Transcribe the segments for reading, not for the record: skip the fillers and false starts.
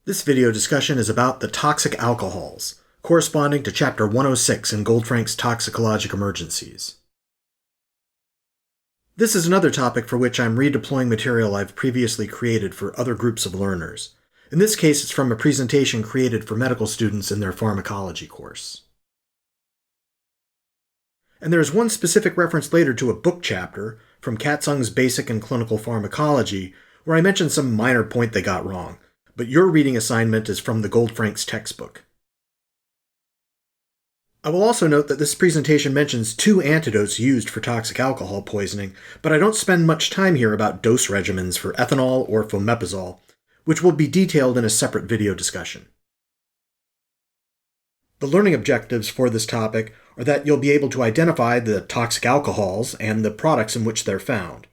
This video discussion is about the toxic alcohols, corresponding to Chapter 106 in Goldfrank's Toxicologic Emergencies. This is another topic for which I'm redeploying material I've previously created for other groups of learners. In this case, it's from a presentation created for medical students in their pharmacology course. And there is one specific reference later to a book chapter from Katzung's Basic and Clinical Pharmacology where I mentioned some minor point they got wrong. But your reading assignment is from the Goldfrank's textbook. I will also note that this presentation mentions 2 antidotes used for toxic alcohol poisoning, but I don't spend much time here about dose regimens for ethanol or fomepizole, which will be detailed in a separate video discussion. The learning objectives for this topic are that you'll be able to identify the toxic alcohols and the products in which they're found,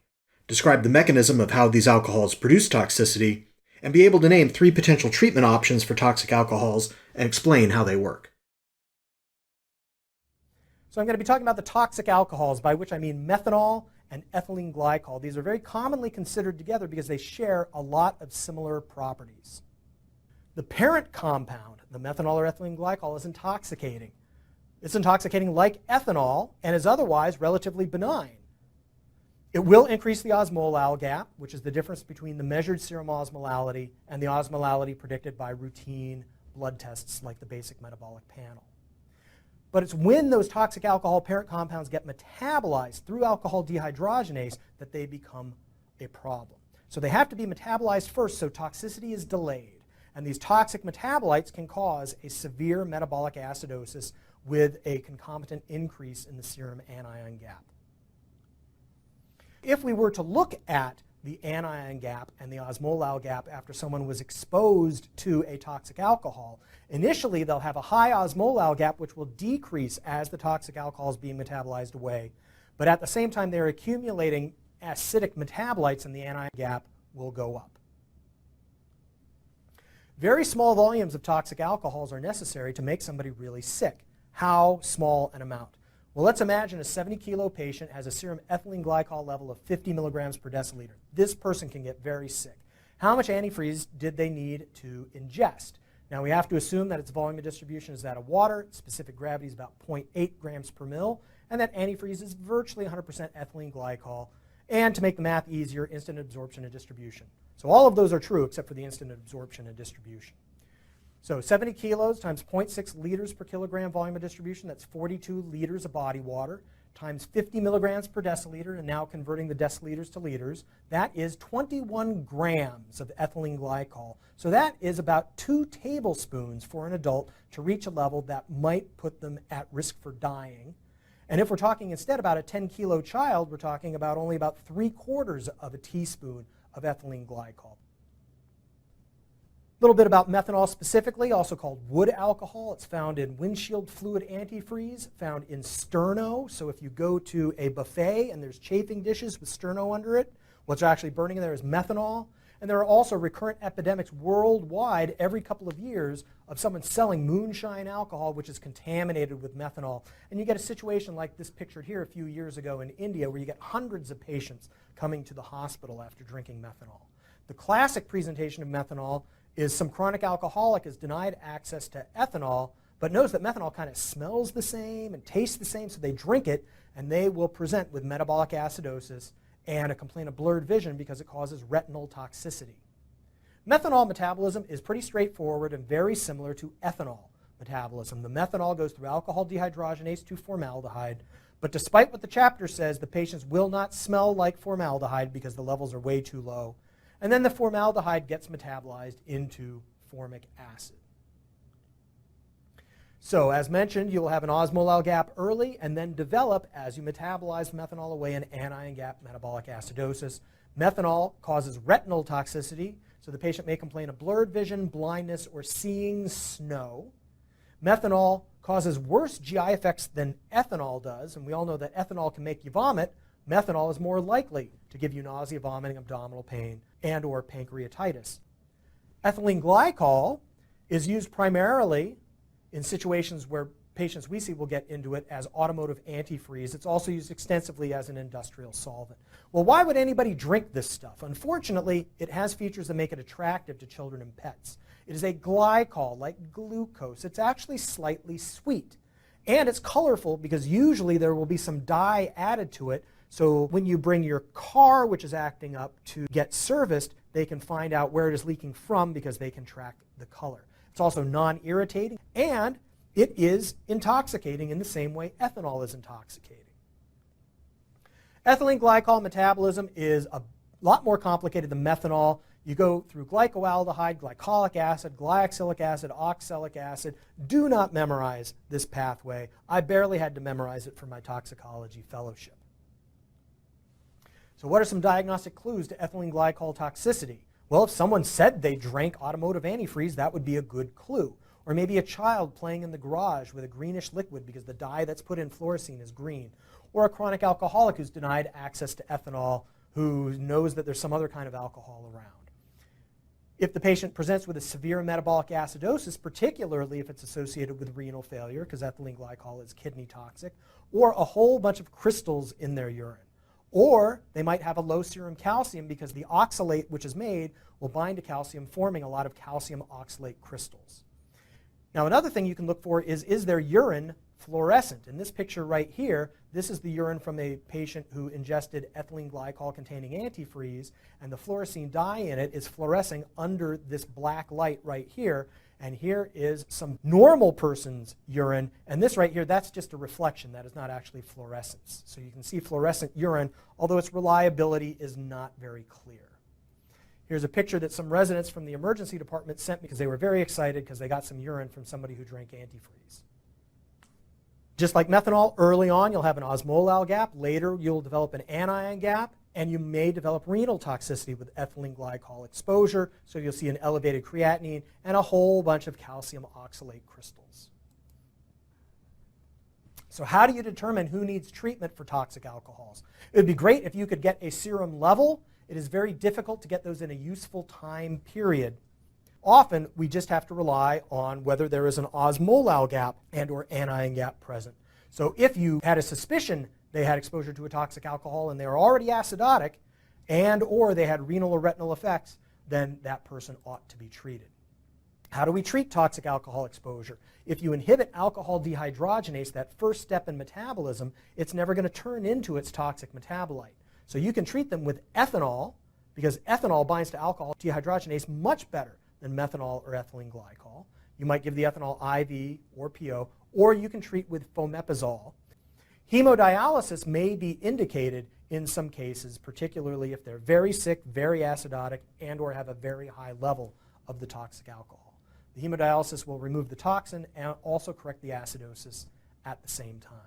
describe the mechanism of how these alcohols produce toxicity, and be able to name 3 potential treatment options for toxic alcohols and explain how they work. So I'm going to be talking about the toxic alcohols, by which I mean methanol and ethylene glycol. These are very commonly considered together because they share a lot of similar properties. The parent compound, the methanol or ethylene glycol, is intoxicating. It's intoxicating like ethanol and is otherwise relatively benign. It will increase the osmolality gap, which is the difference between the measured serum osmolality and the osmolality predicted by routine blood tests like the basic metabolic panel. But it's when those toxic alcohol parent compounds get metabolized through alcohol dehydrogenase that they become a problem. So they have to be metabolized first, so toxicity is delayed. And these toxic metabolites can cause a severe metabolic acidosis with a concomitant increase in the serum anion gap. If we were to look at the anion gap and the osmolality gap after someone was exposed to a toxic alcohol, initially they'll have a high osmolality gap which will decrease as the toxic alcohol is being metabolized away. But at the same time they're accumulating acidic metabolites and the anion gap will go up. Very small volumes of toxic alcohols are necessary to make somebody really sick. How small an amount? Well, let's imagine a 70-kilo patient has a serum ethylene glycol level of 50 milligrams per deciliter. This person can get very sick. How much antifreeze did they need to ingest? Now, we have to assume that its volume of distribution is that of water, specific gravity is about 0.8 grams per mil, and that antifreeze is virtually 100% ethylene glycol. And to make the math easier, instant absorption and distribution. So all of those are true except for the instant absorption and distribution. So 70 kilos times 0.6 liters per kilogram volume of distribution, that's 42 liters of body water, times 50 milligrams per deciliter, and now converting the deciliters to liters, that is 21 grams of ethylene glycol. So that is about 2 tablespoons for an adult to reach a level that might put them at risk for dying. And if we're talking instead about a 10-kilo child, we're talking about only about 3/4 of a teaspoon of ethylene glycol. A little bit about methanol specifically, also called wood alcohol. It's found in windshield fluid antifreeze, found in sterno. So if you go to a buffet and there's chafing dishes with sterno under it, what's actually burning in there is methanol. And there are also recurrent epidemics worldwide every couple of years of someone selling moonshine alcohol, which is contaminated with methanol. And you get a situation like this pictured here a few years ago in India, where you get hundreds of patients coming to the hospital after drinking methanol. The classic presentation of methanol is some chronic alcoholic is denied access to ethanol, but knows that methanol kind of smells the same and tastes the same, so they drink it, and they will present with metabolic acidosis and a complaint of blurred vision because it causes retinal toxicity. Methanol metabolism is pretty straightforward and very similar to ethanol metabolism. The methanol goes through alcohol dehydrogenase to formaldehyde, but despite what the chapter says, the patients will not smell like formaldehyde because the levels are way too low. And then the formaldehyde gets metabolized into formic acid. So as mentioned, you'll have an osmolality gap early and then develop, as you metabolize methanol away, an anion gap metabolic acidosis. Methanol causes retinal toxicity, so the patient may complain of blurred vision, blindness, or seeing snow. Methanol causes worse GI effects than ethanol does, and we all know that ethanol can make you vomit. Methanol is more likely to give you nausea, vomiting, abdominal pain, and or pancreatitis. Ethylene glycol is used primarily in situations where patients we see will get into it as automotive antifreeze. It's also used extensively as an industrial solvent. Well, why would anybody drink this stuff? Unfortunately, it has features that make it attractive to children and pets. It is a glycol, like glucose. It's actually slightly sweet. And it's colorful because usually there will be some dye added to it. So when you bring your car, which is acting up, to get serviced, they can find out where it is leaking from because they can track the color. It's also non-irritating, and it is intoxicating in the same way ethanol is intoxicating. Ethylene glycol metabolism is a lot more complicated than methanol. You go through glycoaldehyde, glycolic acid, glyoxylic acid, oxalic acid. Do not memorize this pathway. I barely had to memorize it for my toxicology fellowship. So what are some diagnostic clues to ethylene glycol toxicity? Well, if someone said they drank automotive antifreeze, that would be a good clue. Or maybe a child playing in the garage with a greenish liquid because the dye that's put in fluorescein is green. Or a chronic alcoholic who's denied access to ethanol, who knows that there's some other kind of alcohol around. If the patient presents with a severe metabolic acidosis, particularly if it's associated with renal failure, because ethylene glycol is kidney toxic, or a whole bunch of crystals in their urine. Or they might have a low serum calcium because the oxalate which is made will bind to calcium, forming a lot of calcium oxalate crystals. Now another thing you can look for is their urine fluorescent? In this picture right here, this is the urine from a patient who ingested ethylene glycol containing antifreeze, and the fluorescein dye in it is fluorescing under this black light right here. And here is some normal person's urine, and this right here, that's just a reflection. That is not actually fluorescence. So you can see fluorescent urine, although its reliability is not very clear. Here's a picture that some residents from the emergency department sent me because they were very excited because they got some urine from somebody who drank antifreeze. Just like methanol, early on you'll have an osmolar gap. Later you'll develop an anion gap, and you may develop renal toxicity with ethylene glycol exposure. So you'll see an elevated creatinine and a whole bunch of calcium oxalate crystals. So how do you determine who needs treatment for toxic alcohols? It would be great if you could get a serum level. It is very difficult to get those in a useful time period. Often, we just have to rely on whether there is an osmolar gap and or anion gap present. So if you had a suspicion they had exposure to a toxic alcohol and they were already acidotic and or they had renal or retinal effects, then that person ought to be treated. How do we treat toxic alcohol exposure? If you inhibit alcohol dehydrogenase, that first step in metabolism, it's never going to turn into its toxic metabolite. So you can treat them with ethanol, because ethanol binds to alcohol dehydrogenase much better than methanol or ethylene glycol. You might give the ethanol IV or PO, or you can treat with fomepizole. Hemodialysis may be indicated in some cases, particularly if they're very sick, very acidotic, and or have a very high level of the toxic alcohol. The hemodialysis will remove the toxin and also correct the acidosis at the same time.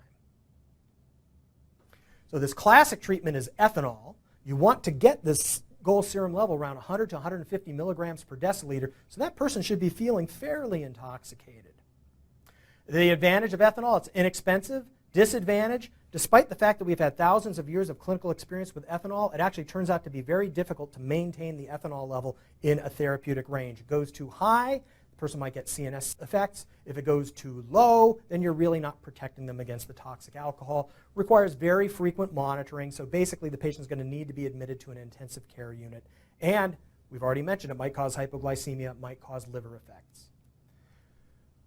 So this classic treatment is ethanol. You want to get this goal serum level around 100 to 150 milligrams per deciliter, so that person should be feeling fairly intoxicated. The advantage of ethanol, it's inexpensive. Disadvantage, despite the fact that we've had thousands of years of clinical experience with ethanol, it actually turns out to be very difficult to maintain the ethanol level in a therapeutic range. It goes too high, the person might get CNS effects. If it goes too low, then you're really not protecting them against the toxic alcohol. Requires very frequent monitoring, so basically the patient's going to need to be admitted to an intensive care unit. And we've already mentioned it might cause hypoglycemia, it might cause liver effects.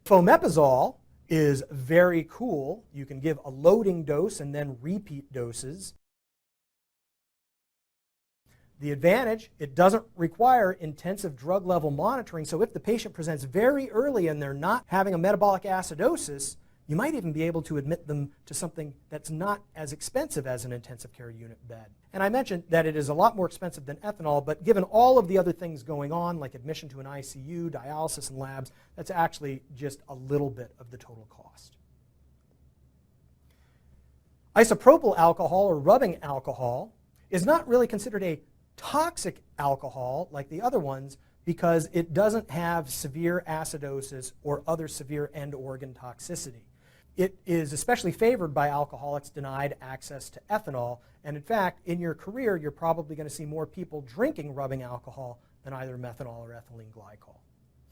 Fomepizole is very cool. You can give a loading dose and then repeat doses. The advantage, it doesn't require intensive drug level monitoring, so if the patient presents very early and they're not having a metabolic acidosis, you might even be able to admit them to something that's not as expensive as an intensive care unit bed. And I mentioned that it is a lot more expensive than ethanol, but given all of the other things going on, like admission to an ICU, dialysis, and labs, that's actually just a little bit of the total cost. Isopropyl alcohol, or rubbing alcohol, is not really considered a toxic alcohol like the other ones because it doesn't have severe acidosis or other severe end organ toxicity. It is especially favored by alcoholics denied access to ethanol, and in fact, in your career, you're probably going to see more people drinking rubbing alcohol than either methanol or ethylene glycol.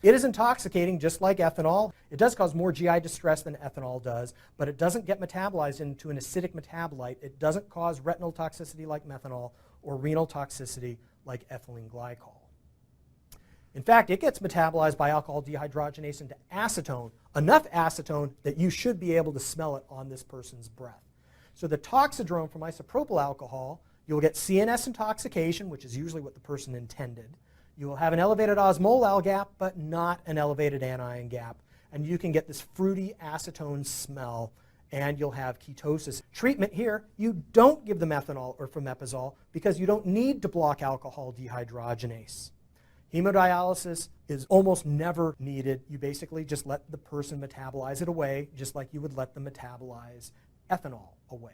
It is intoxicating just like ethanol. It does cause more GI distress than ethanol does, but it doesn't get metabolized into an acidic metabolite. It doesn't cause retinal toxicity like methanol or renal toxicity like ethylene glycol. In fact, it gets metabolized by alcohol dehydrogenase into acetone, enough acetone that you should be able to smell it on this person's breath. So the toxidrome from isopropyl alcohol, you'll get CNS intoxication, which is usually what the person intended. You will have an elevated osmolar gap, but not an elevated anion gap. And you can get this fruity acetone smell, and you'll have ketosis. Treatment here, you don't give them ethanol or fomepizole because you don't need to block alcohol dehydrogenase. Hemodialysis is almost never needed. You basically just let the person metabolize it away, just like you would let them metabolize ethanol away.